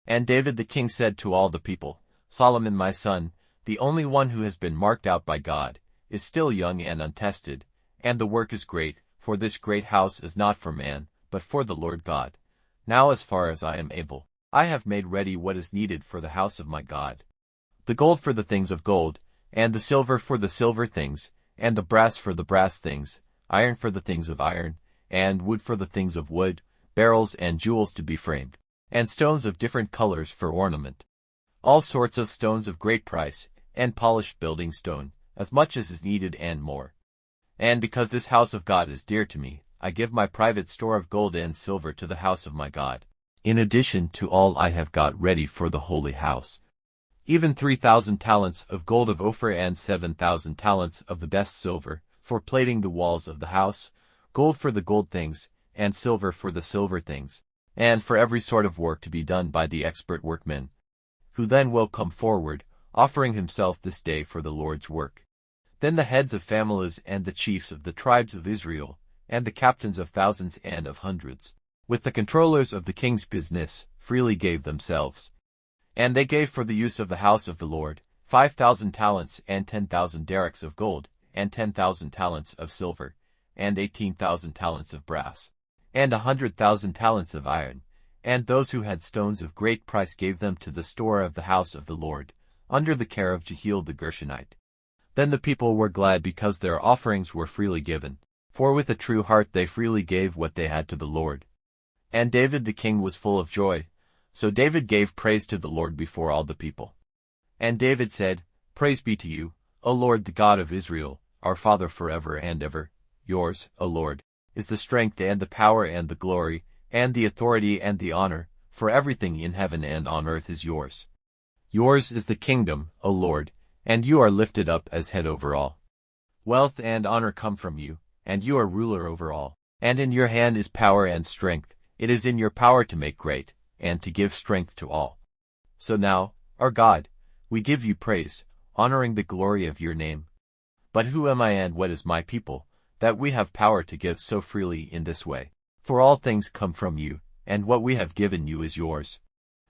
And David the king said to all the people, Solomon my son, the only one who has been marked out by God, is still young and untested, and the work is great, for this great house is not for man, but for the Lord God. Now as far as I am able, I have made ready what is needed for the house of my God. The gold for the things of gold, and the silver for the silver things, and the brass for the brass things, iron for the things of iron, and wood for the things of wood, beryls and jewels to be framed, and stones of different colors for ornament. All sorts of stones of great price, and polished building stone, as much as is needed and more. And because this house of God is dear to me, I give my private store of gold and silver to the house of my God, in addition to all I have got ready for the holy house. Even 3,000 talents of gold of Ophir and 7,000 talents of the best silver, for plating the walls of the house, gold for the gold things, and silver for the silver things, and for every sort of work to be done by the expert workmen, who then will come forward, offering himself this day for the Lord's work. Then the heads of families and the chiefs of the tribes of Israel, and the captains of thousands and of hundreds, with the controllers of the king's business, freely gave themselves. And they gave for the use of the house of the Lord 5,000 talents and 10,000 derricks of gold, and 10,000 talents of silver, and 18,000 talents of brass, and 100,000 talents of iron. And those who had stones of great price gave them to the store of the house of the Lord, under the care of Jehiel the Gershonite. Then the people were glad because their offerings were freely given, for with a true heart they freely gave what they had to the Lord. And David the king was full of joy. So David gave praise to the Lord before all the people. And David said, Praise be to you, O Lord the God of Israel, our Father forever and ever. Yours, O Lord, is the strength and the power and the glory, and the authority and the honor, for everything in heaven and on earth is yours. Yours is the kingdom, O Lord, and you are lifted up as head over all. Wealth and honor come from you, and you are ruler over all. And in your hand is power and strength. It is in your power to make great, and to give strength to all. So now, our God, we give you praise, honoring the glory of your name. But who am I and what is my people, that we have power to give so freely in this way? For all things come from you, and what we have given you is yours.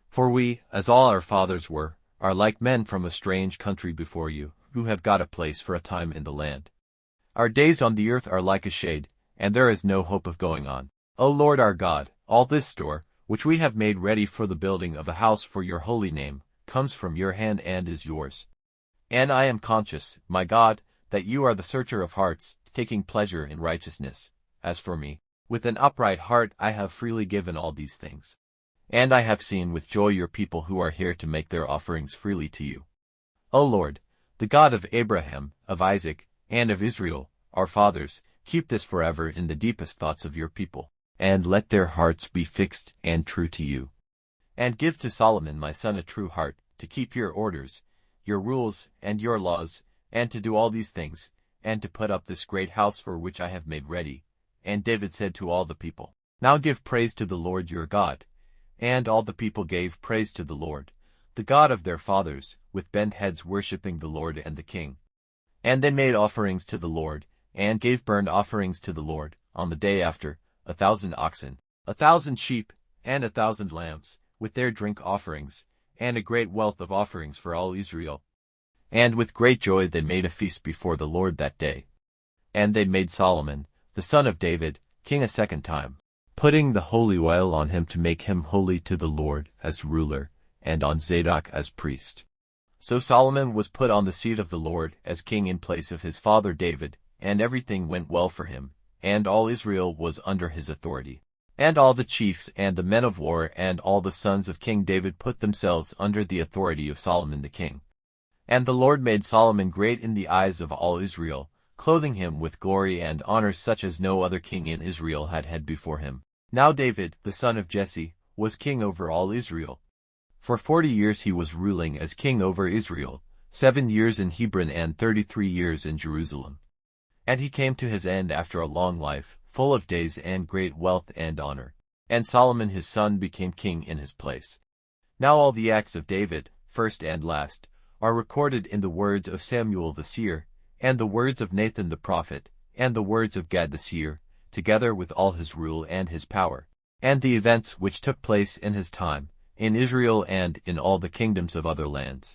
For we, as all our fathers were, are like men from a strange country before you, who have got a place for a time in the land. Our days on the earth are like a shade, and there is no hope of going on. O Lord our God, all this store, which we have made ready for the building of a house for your holy name, comes from your hand and is yours. And I am conscious, my God, that you are the searcher of hearts, taking pleasure in righteousness. As for me, with an upright heart I have freely given all these things. And I have seen with joy your people who are here to make their offerings freely to you. O Lord, the God of Abraham, of Isaac, and of Israel, our fathers, keep this forever in the deepest thoughts of your people, and let their hearts be fixed and true to you. And give to Solomon my son a true heart, to keep your orders, your rules, and your laws, and to do all these things, and to put up this great house for which I have made ready. And David said to all the people, Now give praise to the Lord your God. And all the people gave praise to the Lord, the God of their fathers, with bent heads worshipping the Lord and the king. And they made offerings to the Lord, and gave burnt offerings to the Lord, on the day after, 1,000 oxen, 1,000 sheep, and 1,000 lambs, with their drink offerings, and a great wealth of offerings for all Israel. And with great joy they made a feast before the Lord that day. And they made Solomon, the son of David, king a second time, putting the holy oil on him to make him holy to the Lord as ruler, and on Zadok as priest. So Solomon was put on the seat of the Lord as king in place of his father David, and everything went well for him, and all Israel was under his authority. And all the chiefs and the men of war and all the sons of King David put themselves under the authority of Solomon the king. And the Lord made Solomon great in the eyes of all Israel, clothing him with glory and honor such as no other king in Israel had had before him. Now David, the son of Jesse, was king over all Israel. For 40 years he was ruling as king over Israel, 7 years in Hebron and 33 years in Jerusalem. And he came to his end after a long life, full of days and great wealth and honor. And Solomon his son became king in his place. Now all the acts of David, first and last, are recorded in the words of Samuel the seer, and the words of Nathan the prophet, and the words of Gad the seer, together with all his rule and his power, and the events which took place in his time, in Israel and in all the kingdoms of other lands.